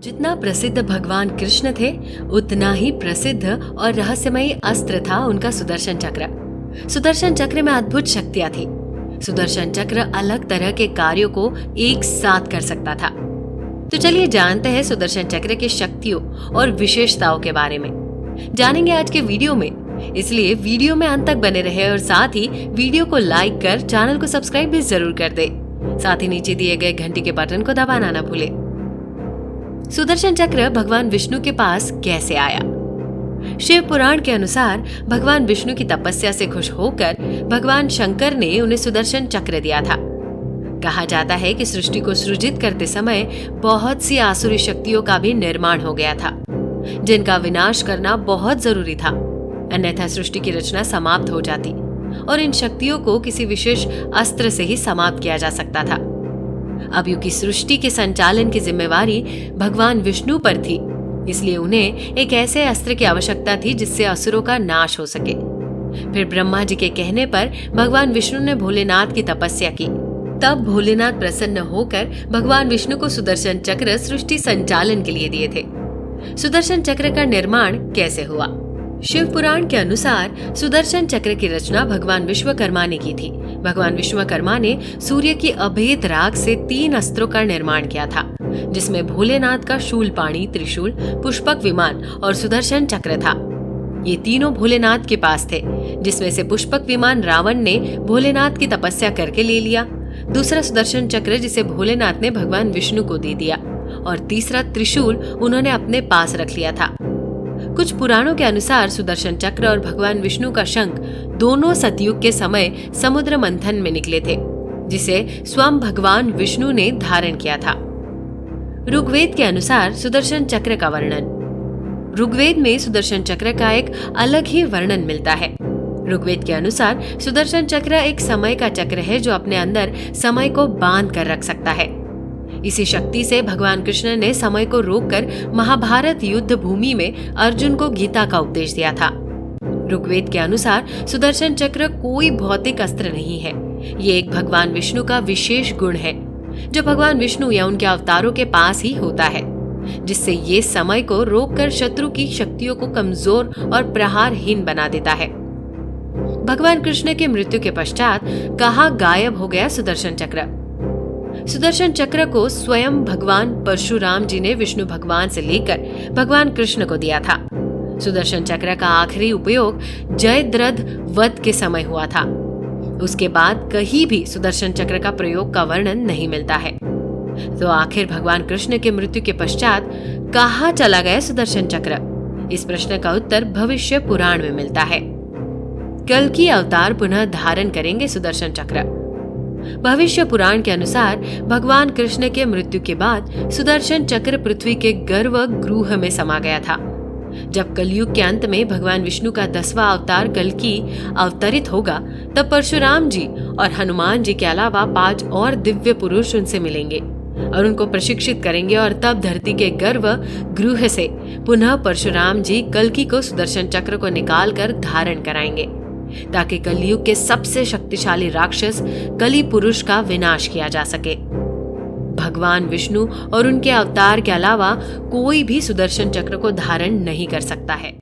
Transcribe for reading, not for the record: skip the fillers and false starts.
जितना प्रसिद्ध भगवान कृष्ण थे, उतना ही प्रसिद्ध और रहस्यमयी अस्त्र था उनका सुदर्शन चक्र। सुदर्शन चक्र में अद्भुत शक्तियां थी। सुदर्शन चक्र अलग तरह के कार्यों को एक साथ कर सकता था। तो चलिए जानते हैं सुदर्शन चक्र की शक्तियों और विशेषताओं के बारे में। जानेंगे आज के वीडियो में, इसलिए वीडियो में अंत तक बने रहे और साथ ही वीडियो को लाइक कर चैनल को सब्सक्राइब भी जरूर कर दे। साथ ही नीचे दिए गए घंटी के बटन को दबाना ना भूले। सुदर्शन चक्र भगवान विष्णु के पास कैसे आया? शिव पुराण के अनुसार भगवान विष्णु की तपस्या से खुश होकर भगवान शंकर ने उन्हें सुदर्शन चक्र दिया था। कहा जाता है कि सृष्टि को सृजित करते समय बहुत सी आसुरी शक्तियों का भी निर्माण हो गया था, जिनका विनाश करना बहुत जरूरी था, अन्यथा सृष्टि की रचना समाप्त हो जाती और इन शक्तियों को किसी विशेष अस्त्र से ही समाप्त किया जा सकता था। अब की सृष्टि के संचालन की जिम्मेवारी भगवान विष्णु पर थी, इसलिए उन्हें एक ऐसे अस्त्र की आवश्यकता थी जिससे असुरों का नाश हो सके। फिर ब्रह्मा जी के कहने पर भगवान विष्णु ने भोलेनाथ की तपस्या की। तब भोलेनाथ प्रसन्न होकर भगवान विष्णु को सुदर्शन चक्र सृष्टि संचालन के लिए दिए थे। सुदर्शन चक्र का निर्माण कैसे हुआ? शिव पुराण के अनुसार सुदर्शन चक्र की रचना भगवान विश्वकर्मा ने की थी। भगवान विश्वकर्मा ने सूर्य की अभेद राख से 3 अस्त्रों का निर्माण किया था, जिसमें भोलेनाथ का शूलपाणी, त्रिशूल, पुष्पक विमान और सुदर्शन चक्र था। ये तीनों भोलेनाथ के पास थे, जिसमें से पुष्पक विमान रावण ने भोलेनाथ की तपस्या करके ले लिया, दूसरा सुदर्शन चक्र जिसे भोलेनाथ ने भगवान विष्णु को दे दिया और तीसरा त्रिशूल उन्होंने अपने पास रख लिया था। कुछ पुराणों के अनुसार सुदर्शन चक्र और भगवान विष्णु का शंख दोनों सतयुग के समय समुद्र मंथन में निकले थे, जिसे स्वयं भगवान विष्णु ने धारण किया था। ऋग्वेद के अनुसार सुदर्शन चक्र का वर्णन। ऋग्वेद में सुदर्शन चक्र का एक अलग ही वर्णन मिलता है। ऋग्वेद के अनुसार सुदर्शन चक्र एक समय का चक्र है जो अपने अंदर समय को बांध कर रख सकता है। इसी शक्ति से भगवान कृष्ण ने समय को रोककर महाभारत युद्ध भूमि में अर्जुन को गीता का उपदेश दिया था। ऋग्वेद के अनुसार सुदर्शन चक्र कोई भौतिक अस्त्र नहीं है, ये एक भगवान विष्णु का विशेष गुण है जो भगवान विष्णु या उनके अवतारों के पास ही होता है, जिससे ये समय को रोककर शत्रु की शक्तियों को कमजोर और प्रहारहीन बना देता है। भगवान कृष्ण के मृत्यु के पश्चात कहाँ गायब हो गया सुदर्शन चक्र? सुदर्शन चक्र को स्वयं भगवान परशुराम जी ने विष्णु भगवान से लेकर भगवान कृष्ण को दिया था। सुदर्शन चक्र का आखिरी उपयोग जयद्रथ वध के समय हुआ था। उसके बाद कहीं भी सुदर्शन चक्र का प्रयोग का वर्णन नहीं मिलता है। तो आखिर भगवान कृष्ण के मृत्यु के पश्चात कहाँ चला गया सुदर्शन चक्र? इस प्रश्न का उत्तर भविष्य पुराण में मिलता है। कल्कि अवतार पुनः धारण करेंगे सुदर्शन चक्र। भविष्य पुराण के अनुसार भगवान कृष्ण के मृत्यु के बाद सुदर्शन चक्र पृथ्वी के गर्भगृह में समा गया था। जब कलयुग के अंत में भगवान विष्णु का 10वां अवतार कल्कि अवतरित होगा, तब परशुराम जी और हनुमान जी के अलावा 5 और दिव्य पुरुष उनसे मिलेंगे और उनको प्रशिक्षित करेंगे और तब धरती के गर्भगृह से पुनः परशुराम जी कल्कि को सुदर्शन चक्र को निकाल कर धारण कराएंगे, ताकि कलयुग के सबसे शक्तिशाली राक्षस कलि पुरुष का विनाश किया जा सके। भगवान विष्णु और उनके अवतार के अलावा कोई भी सुदर्शन चक्र को धारण नहीं कर सकता है।